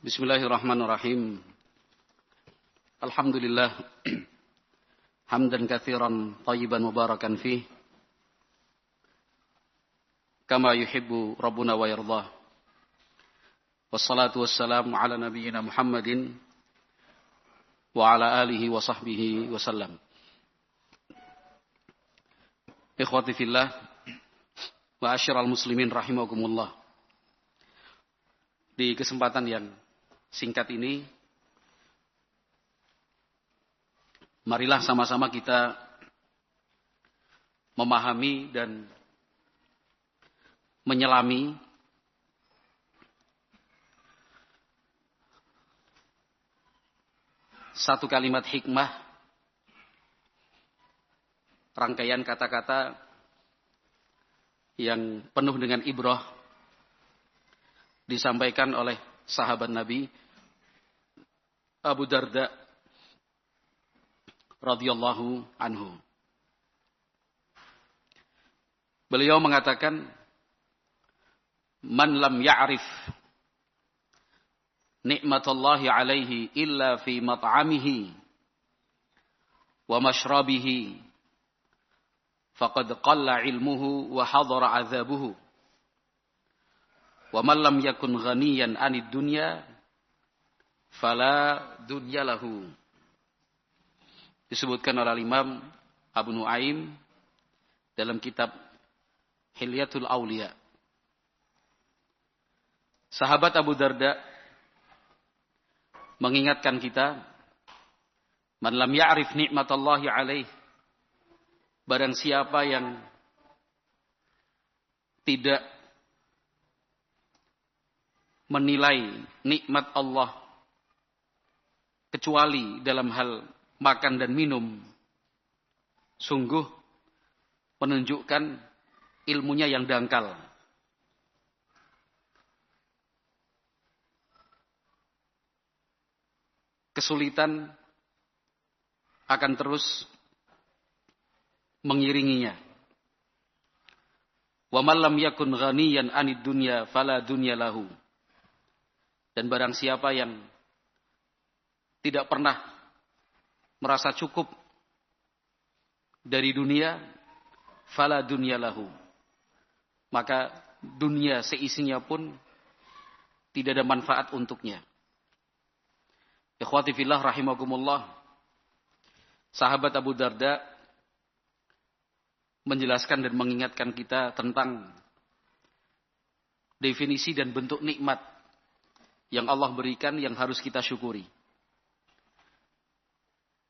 Bismillahirrahmanirrahim. Alhamdulillah. Hamdan katsiran thayyiban mubarakan fih. Kama yuhibbu Rabbuna wa yardah. Wassalatu wassalamu ala nabiyyina Muhammadin wa ala alihi wa sahbihi wasallam. Ikhwati fillah wa asyiral muslimin rahimakumullah. Di kesempatan yang singkat ini, marilah sama-sama kita memahami dan menyelami satu kalimat hikmah, rangkaian kata-kata yang penuh dengan ibrah disampaikan oleh sahabat Nabi Abu Darda radhiyallahu anhu. Beliau mengatakan, "Man lam ya'rif nikmatallahi alaihi illa fi mat'amihi wa mashrabihi faqad qalla ilmuhu wa hadara azabuhu. Wa man lam yakun ghaniyan 'anid dunya fala dunya lahu." Disebutkan oleh Imam Abu Nuaim dalam kitab Hilyatul Auliya. Sahabat Abu Darda mengingatkan kita, man lam ya'rif nikmatallahi alaih, barang siapa yang tidak menilai nikmat Allah kecuali dalam hal makan dan minum, sungguh menunjukkan ilmunya yang dangkal. Kesulitan akan terus mengiringinya. Wa man lam yakun ghaniyan 'anid dunya fala dunya lahu. Dan barang siapa yang tidak pernah merasa cukup dari dunia, fala dunya lahu, maka dunia seisinya pun tidak ada manfaat untuknya. Ikhwati fillah rahimakumullah, sahabat Abu Darda menjelaskan dan mengingatkan kita tentang definisi dan bentuk nikmat yang Allah berikan yang harus kita syukuri.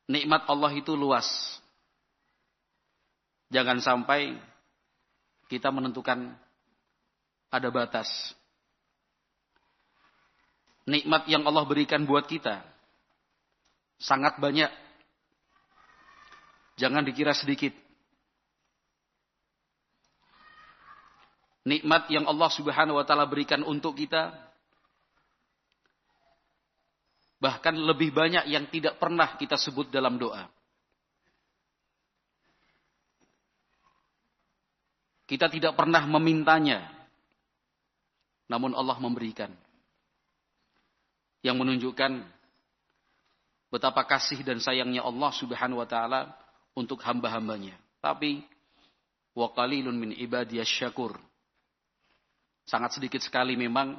Nikmat Allah itu luas. Jangan sampai kita menentukan ada batas. Nikmat yang Allah berikan buat kita sangat banyak. Jangan dikira sedikit. Nikmat yang Allah Subhanahu wa taala berikan untuk kita bahkan lebih banyak yang tidak pernah kita sebut dalam doa. Kita tidak pernah memintanya, namun Allah memberikan. Yang menunjukkan betapa kasih dan sayangnya Allah Subhanahu wa taala untuk hamba-hambanya. Tapi wa qalilun min ibadiyasy syakur. Sangat sedikit sekali memang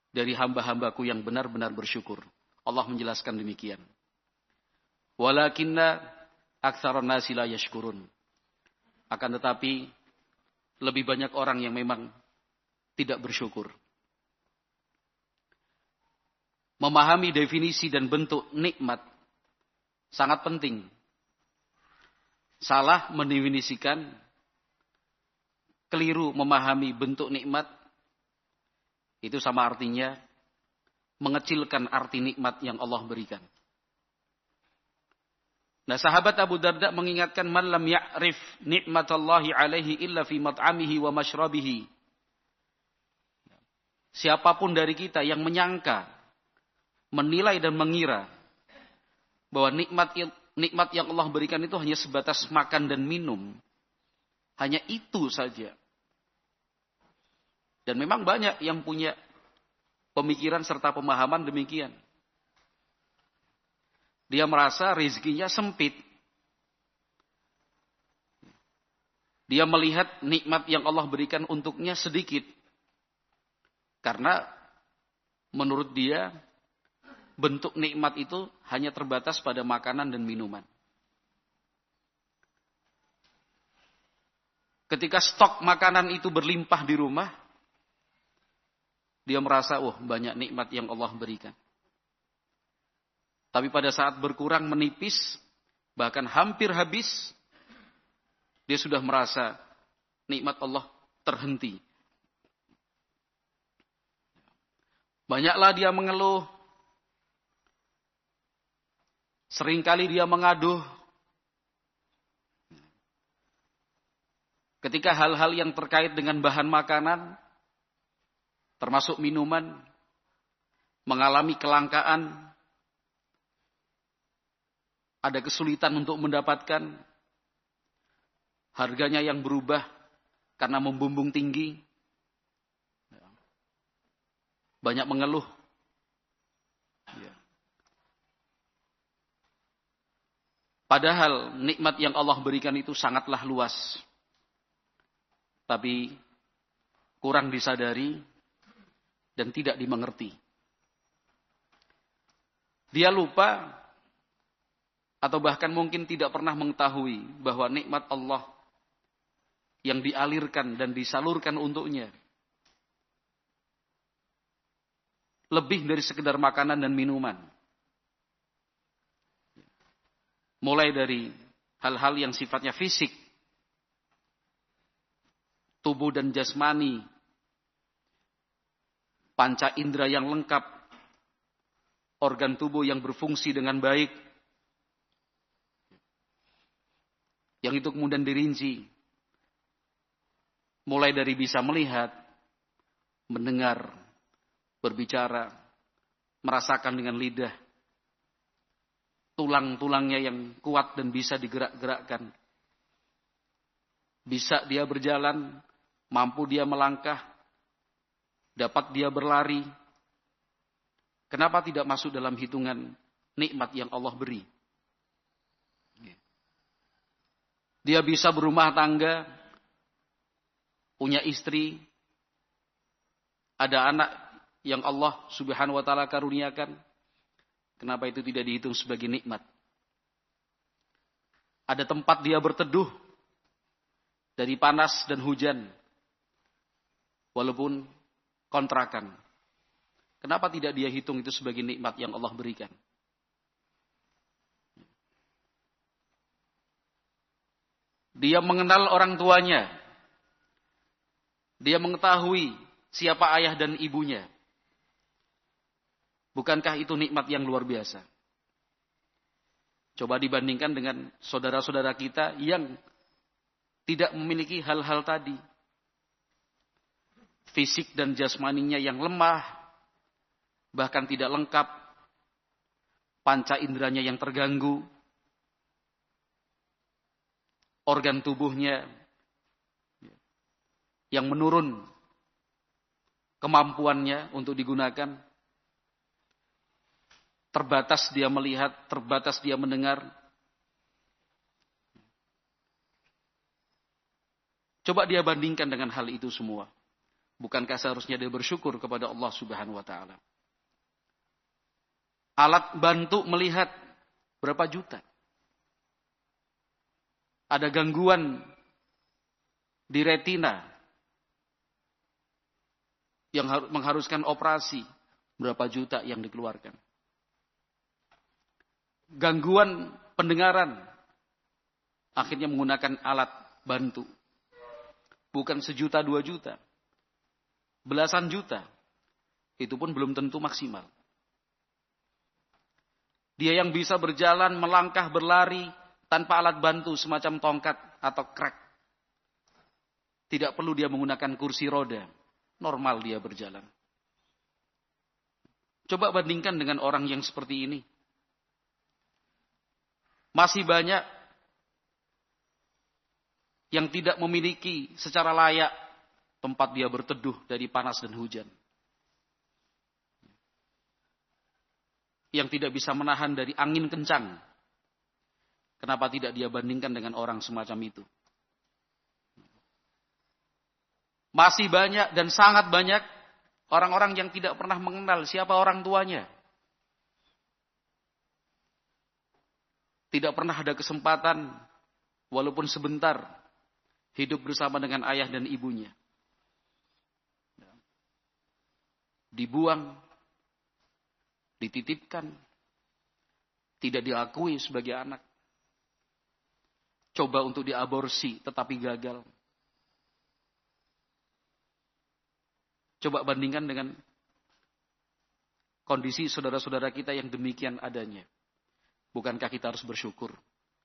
dari hamba-hambaku yang benar-benar bersyukur. Allah menjelaskan demikian. Walakinna aktsaran nasi la yashkurun. Akan tetapi lebih banyak orang yang memang tidak bersyukur. Memahami definisi dan bentuk nikmat sangat penting. Salah mendefinisikan, keliru memahami bentuk nikmat, itu sama artinya mengecilkan arti nikmat yang Allah berikan. Nah, sahabat Abu Darda mengingatkan, man lam ya'rif nikmatallahi alaihi illa fi mat'amihi wa mashrabihi. Siapapun dari kita yang menyangka, menilai dan mengira bahwa nikmat yang Allah berikan itu hanya sebatas makan dan minum, hanya itu saja. Dan memang banyak yang punya pemikiran serta pemahaman demikian. Dia merasa rezekinya sempit. Dia melihat nikmat yang Allah berikan untuknya sedikit. Karena menurut dia bentuk nikmat itu hanya terbatas pada makanan dan minuman. Ketika stok makanan itu berlimpah di rumah, dia merasa, banyak nikmat yang Allah berikan. Tapi pada saat berkurang menipis, bahkan hampir habis, dia sudah merasa nikmat Allah terhenti. Banyaklah dia mengeluh. Seringkali dia mengaduh. Ketika hal-hal yang terkait dengan bahan makanan, termasuk minuman, mengalami kelangkaan, ada kesulitan untuk mendapatkan, harganya yang berubah karena membumbung tinggi, banyak mengeluh. Padahal nikmat yang Allah berikan itu sangatlah luas. Tapi kurang disadari dan tidak dimengerti. Dia lupa atau bahkan mungkin tidak pernah mengetahui bahwa nikmat Allah yang dialirkan dan disalurkan untuknya lebih dari sekedar makanan dan minuman. Mulai dari hal-hal yang sifatnya fisik, tubuh dan jasmani, panca indera yang lengkap, organ tubuh yang berfungsi dengan baik, yang itu kemudian dirinci, mulai dari bisa melihat, mendengar, berbicara, merasakan dengan lidah, tulang-tulangnya yang kuat dan bisa digerak-gerakkan, bisa dia berjalan, mampu dia melangkah, dapat dia berlari. Kenapa tidak masuk dalam hitungan nikmat yang Allah beri? Dia bisa berumah tangga, punya istri, ada anak yang Allah Subhanahu wa taala karuniakan. Kenapa itu tidak dihitung sebagai nikmat? Ada tempat dia berteduh dari panas dan hujan, walaupun kontrakan. Kenapa tidak dia hitung itu sebagai nikmat yang Allah berikan? Dia mengenal orang tuanya. Dia mengetahui siapa ayah dan ibunya. Bukankah itu nikmat yang luar biasa? Coba dibandingkan dengan saudara-saudara kita yang tidak memiliki hal-hal tadi. Fisik dan jasmaninya yang lemah, bahkan tidak lengkap. Panca inderanya yang terganggu. Organ tubuhnya yang menurun kemampuannya untuk digunakan. Terbatas dia melihat, terbatas dia mendengar. Coba dia bandingkan dengan hal itu semua. Bukankah seharusnya dia bersyukur kepada Allah Subhanahu wa taala? Alat bantu melihat berapa juta? Ada gangguan di retina yang mengharuskan operasi, berapa juta yang dikeluarkan? Gangguan pendengaran, akhirnya menggunakan alat bantu. Bukan 1 juta, 2 juta. Belasan juta. Itu pun belum tentu maksimal. Dia yang bisa berjalan, melangkah, berlari, tanpa alat bantu semacam tongkat atau krek. Tidak perlu dia menggunakan kursi roda. Normal dia berjalan. Coba bandingkan dengan orang yang seperti ini. Masih banyak yang tidak memiliki secara layak tempat dia berteduh dari panas dan hujan. yang tidak bisa menahan dari angin kencang. Kenapa tidak dia bandingkan dengan orang semacam itu? Masih banyak dan sangat banyak orang-orang yang tidak pernah mengenal siapa orang tuanya. Tidak pernah ada kesempatan, walaupun sebentar, hidup bersama dengan ayah dan ibunya. Dibuang, dititipkan, tidak diakui sebagai anak. Coba untuk diaborsi, tetapi gagal. Coba bandingkan dengan kondisi saudara-saudara kita yang demikian adanya. Bukankah kita harus bersyukur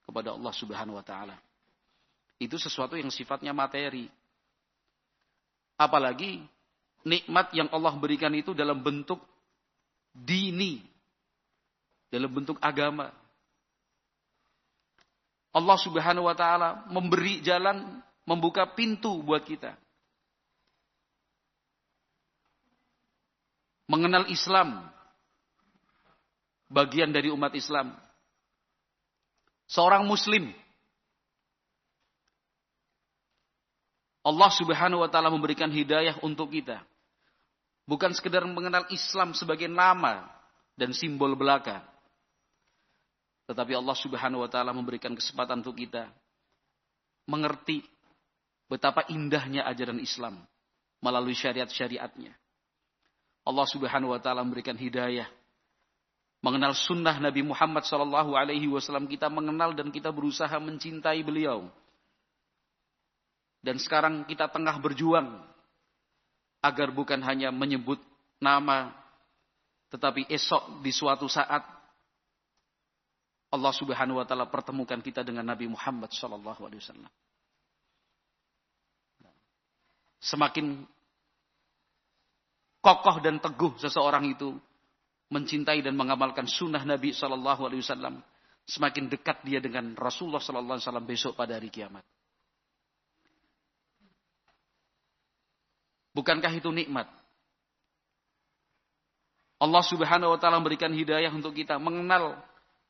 kepada Allah Subhanahu wa taala? Itu sesuatu yang sifatnya materi. Apalagi nikmat yang Allah berikan itu dalam bentuk dini, dalam bentuk agama. Allah Subhanahu wa taala memberi jalan, membuka pintu buat kita. Mengenal Islam, bagian dari umat Islam. Seorang muslim, Allah Subhanahu wa taala memberikan hidayah untuk kita. Bukan sekedar mengenal Islam sebagai nama dan simbol belaka. Tetapi Allah Subhanahu wa taala memberikan kesempatan untuk kita mengerti betapa indahnya ajaran Islam melalui syariat-syariatnya. Allah Subhanahu wa taala memberikan hidayah mengenal sunnah Nabi Muhammad sallallahu alaihi wasallam. Kita mengenal dan kita berusaha mencintai beliau. Dan sekarang kita tengah berjuang agar bukan hanya menyebut nama, tetapi esok di suatu saat Allah Subhanahu wa taala pertemukan kita dengan Nabi Muhammad sallallahu alaihi wasallam. Semakin kokoh dan teguh seseorang itu mencintai dan mengamalkan sunnah Nabi sallallahu alaihi wasallam, semakin dekat dia dengan Rasulullah sallallahu alaihi wasallam besok pada hari kiamat. Bukankah itu nikmat? Allah Subhanahu wa taala memberikan hidayah untuk kita mengenal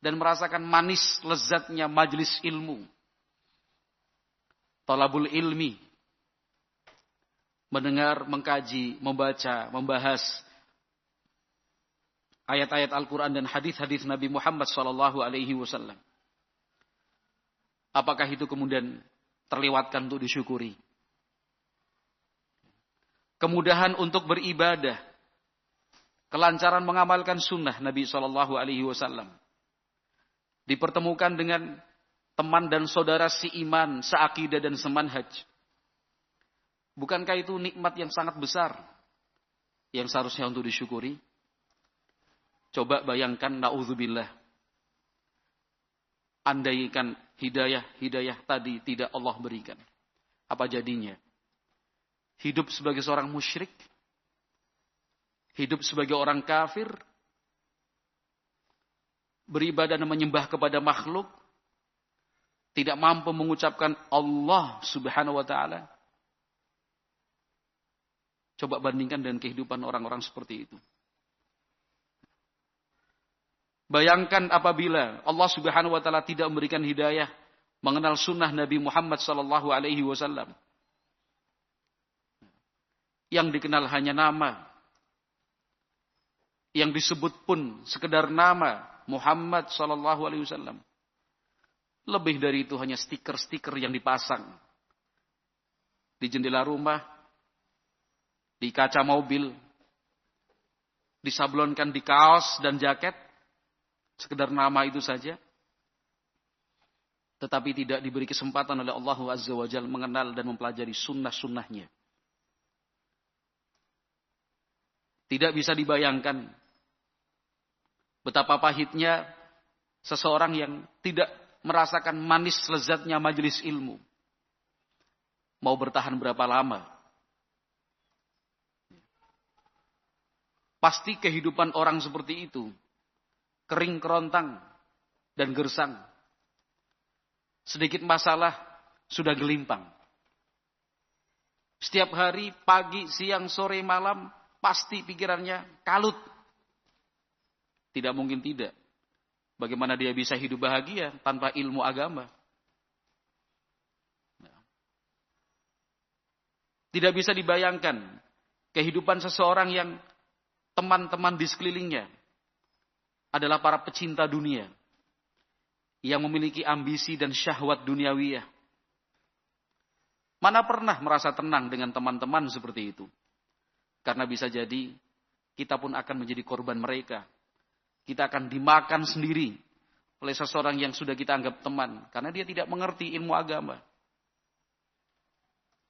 dan merasakan manis lezatnya majlis ilmu. Talabul ilmi. Mendengar, mengkaji, membaca, membahas ayat-ayat Al-Quran dan hadis-hadis Nabi Muhammad sallallahu alaihi wasallam. Apakah itu kemudian terlewatkan untuk disyukuri? Kemudahan untuk beribadah, kelancaran mengamalkan sunnah Nabi sallallahu alaihi wasallam. Dipertemukan dengan teman dan saudara seiman, seakidah dan semanhaj. Bukankah itu nikmat yang sangat besar yang seharusnya untuk disyukuri? Coba bayangkan, na'udzubillah, andaikan hidayah tadi tidak Allah berikan, apa jadinya? Hidup sebagai seorang musyrik, hidup sebagai orang kafir, beribadah dan menyembah kepada makhluk, tidak mampu mengucapkan Allah Subhanahu wa taala. Coba bandingkan dengan kehidupan orang-orang seperti itu. Bayangkan apabila Allah Subhanahu wa taala tidak memberikan hidayah mengenal sunnah Nabi Muhammad sallallahu alaihi wasallam. Yang dikenal hanya nama. Yang disebut pun sekedar nama Muhammad sallallahu alaihi wasallam. Lebih dari itu hanya stiker-stiker yang dipasang di jendela rumah, di kaca mobil, disablonkan di kaos dan jaket, sekedar nama itu saja. Tetapi tidak diberi kesempatan oleh Allah Azza wa Jalla mengenal dan mempelajari sunnah-sunnahnya. Tidak bisa dibayangkan betapa pahitnya seseorang yang tidak merasakan manis lezatnya majelis ilmu. Mau bertahan berapa lama? Pasti kehidupan orang seperti itu kering kerontang dan gersang. Sedikit masalah sudah gelimpang. Setiap hari, pagi, siang, sore, malam, pasti pikirannya kalut. Tidak mungkin tidak. Bagaimana dia bisa hidup bahagia tanpa ilmu agama? Tidak bisa dibayangkan kehidupan seseorang yang teman-teman di sekelilingnya adalah para pecinta dunia, yang memiliki ambisi dan syahwat duniawiyah. Mana pernah merasa tenang dengan teman-teman seperti itu? Karena bisa jadi kita pun akan menjadi korban mereka. Kita akan dimakan sendiri oleh seseorang yang sudah kita anggap teman, karena dia tidak mengerti ilmu agama.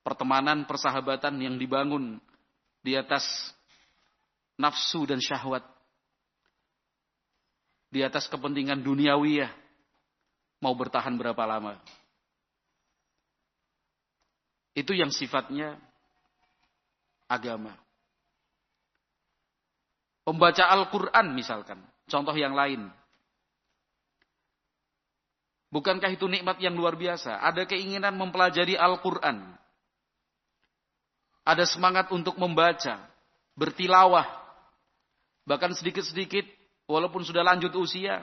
Pertemanan, persahabatan yang dibangun di atas nafsu dan syahwat, di atas kepentingan duniawiyah, mau bertahan berapa lama? Itu yang sifatnya agama. Pembaca Al-Quran misalkan, contoh yang lain. Bukankah itu nikmat yang luar biasa? Ada keinginan mempelajari Al-Quran. Ada semangat untuk membaca, bertilawah. Bahkan sedikit-sedikit, walaupun sudah lanjut usia,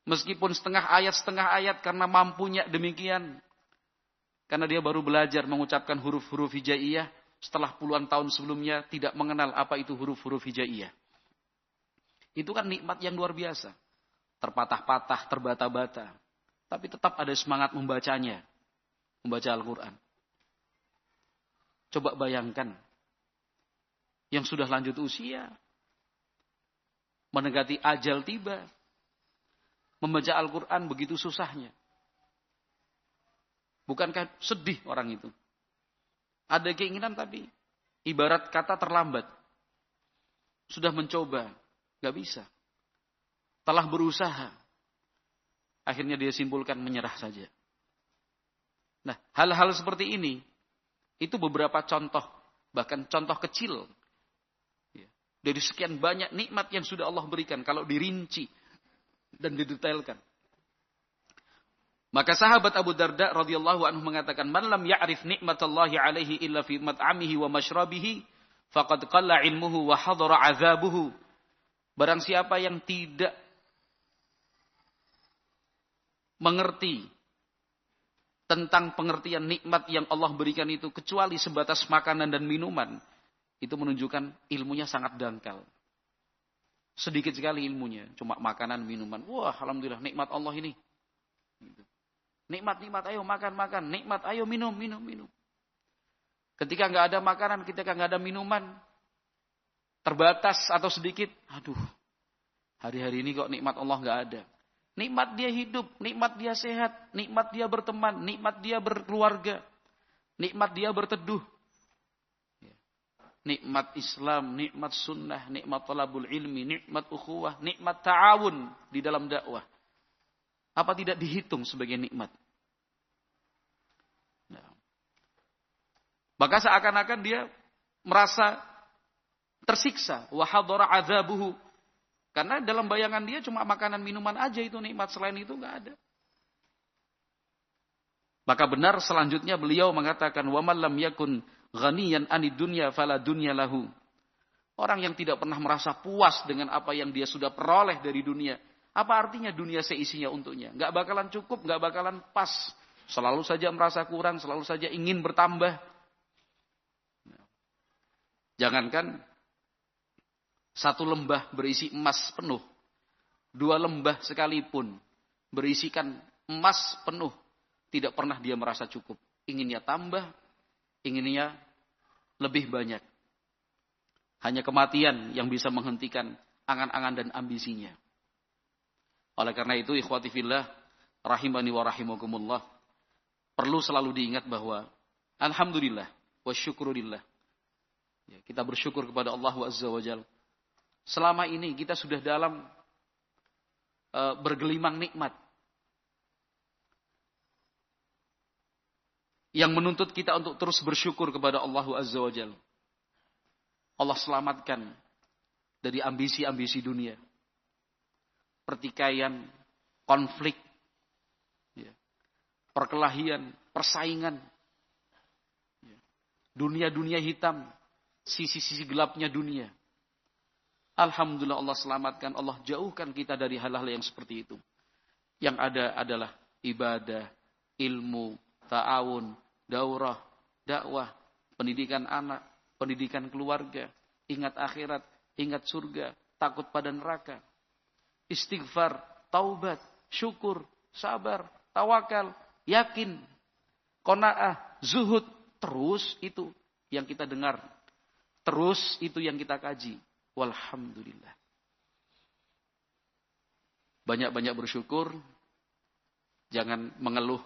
meskipun setengah ayat karena mampunya demikian. Karena dia baru belajar mengucapkan huruf-huruf hijaiyah setelah puluhan tahun sebelumnya tidak mengenal apa itu huruf-huruf hijaiyah. Itu kan nikmat yang luar biasa. Terpatah-patah, terbata-bata. Tapi tetap ada semangat membacanya. Membaca Al-Quran. Coba bayangkan. Yang sudah lanjut usia. Mendekati ajal tiba. Membaca Al-Quran begitu susahnya. Bukankah sedih orang itu? Ada keinginan tapi ibarat kata terlambat. Sudah mencoba, gak bisa. Telah berusaha. Akhirnya dia simpulkan menyerah saja. Nah, hal-hal seperti ini, itu beberapa contoh, bahkan contoh kecil. Dari sekian banyak nikmat yang sudah Allah berikan, kalau dirinci dan didetailkan. Maka sahabat Abu Darda radhiyallahu anhu mengatakan, "Man lam ya'rif nikmatallahi alaihi illa fi mat'amihi wa mashrabihi, faqad qalla ilmuhu wa hadara 'adzabuhu." Barang siapa yang tidak mengerti tentang pengertian nikmat yang Allah berikan itu kecuali sebatas makanan dan minuman, itu menunjukkan ilmunya sangat dangkal. Sedikit sekali ilmunya, cuma makanan, minuman. Wah, alhamdulillah nikmat Allah ini. Nikmat, ayo makan. Nikmat, ayo minum. Ketika nggak ada makanan, ketika nggak ada minuman, terbatas atau sedikit, aduh, hari-hari ini kok nikmat Allah nggak ada. Nikmat dia hidup, nikmat dia sehat, nikmat dia berteman, nikmat dia berkeluarga, nikmat dia berteduh. Nikmat Islam, nikmat sunnah, nikmat talabul ilmi, nikmat ukhuwah, nikmat ta'awun di dalam dakwah. Apa tidak dihitung sebagai nikmat? Nah. Maka seakan-akan dia merasa tersiksa. Wa hadara adzabuhu. Karena dalam bayangan dia cuma makanan minuman aja itu nikmat. Selain itu enggak ada. Maka benar selanjutnya beliau mengatakan, wa man lam yakun ghaniyan anid dunya fala dunya lahu. Orang yang tidak pernah merasa puas dengan apa yang dia sudah peroleh dari dunia, apa artinya dunia seisinya untuknya? Nggak bakalan cukup, nggak bakalan pas. Selalu saja merasa kurang, selalu saja ingin bertambah. Jangankan satu lembah berisi emas penuh, 2 lembah sekalipun berisikan emas penuh, tidak pernah dia merasa cukup. Inginnya tambah, inginnya lebih banyak. Hanya kematian yang bisa menghentikan angan-angan dan ambisinya. Oleh karena itu, ikhwati fillah, rahimani wa rahimakumullah, perlu selalu diingat bahwa alhamdulillah wa syukurillah. Ya, kita bersyukur kepada Allah Azza wa Jalla. Selama ini kita sudah dalam bergelimang nikmat yang menuntut kita untuk terus bersyukur kepada Allah Azza wa Jalla. Allah selamatkan dari ambisi-ambisi dunia. Pertikaian, konflik, perkelahian, persaingan, dunia-dunia hitam, sisi-sisi gelapnya dunia. Alhamdulillah Allah selamatkan, Allah jauhkan kita dari hal-hal yang seperti itu. Yang ada adalah ibadah, ilmu, ta'awun, daurah, dakwah, pendidikan anak, pendidikan keluarga, ingat akhirat, ingat surga, takut pada neraka, istighfar, taubat, syukur, sabar, tawakal, yakin, qanaah, zuhud. Terus itu yang kita dengar. Terus itu yang kita kaji. Walhamdulillah. Banyak-banyak bersyukur. Jangan mengeluh.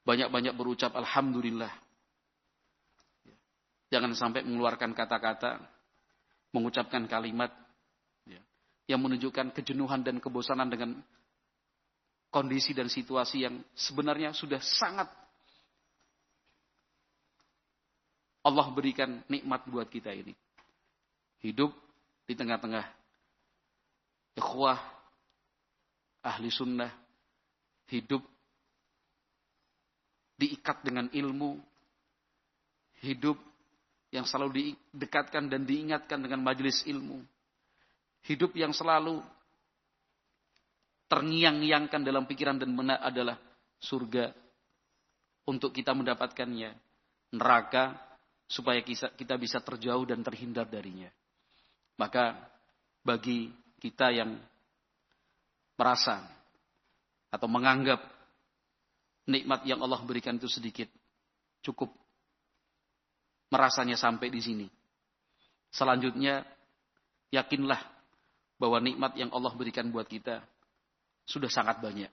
Banyak-banyak berucap alhamdulillah. Jangan sampai mengeluarkan kata-kata, mengucapkan kalimat yang menunjukkan kejenuhan dan kebosanan dengan kondisi dan situasi yang sebenarnya sudah sangat Allah berikan nikmat buat kita ini. Hidup di tengah-tengah ikhwah, ahli sunnah. Hidup diikat dengan ilmu. Hidup yang selalu didekatkan dan diingatkan dengan majelis ilmu. Hidup yang selalu terngiang-ngiangkan dalam pikiran dan benak adalah surga untuk kita mendapatkannya. Neraka supaya kita bisa terjauh dan terhindar darinya. Maka bagi kita yang merasa atau menganggap nikmat yang Allah berikan itu sedikit, cukup merasanya sampai di sini. Selanjutnya, yakinlah bahwa nikmat yang Allah berikan buat kita sudah sangat banyak.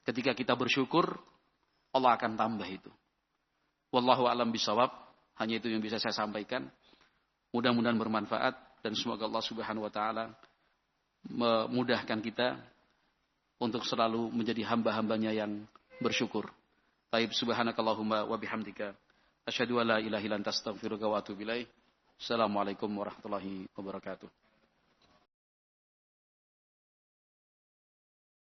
Ketika kita bersyukur, Allah akan tambah itu. Wallahu a'lam bishawab. Hanya itu yang bisa saya sampaikan. Mudah-mudahan bermanfaat dan semoga Allah Subhanahu wa taala memudahkan kita untuk selalu menjadi hamba-hambanya yang bersyukur. Taib subhanakallahumma wa bihamdika asyhadu an la ilaha illa anta astaghfiruka wa atubu ilaik. Assalamualaikum warahmatullahi wabarakatuh.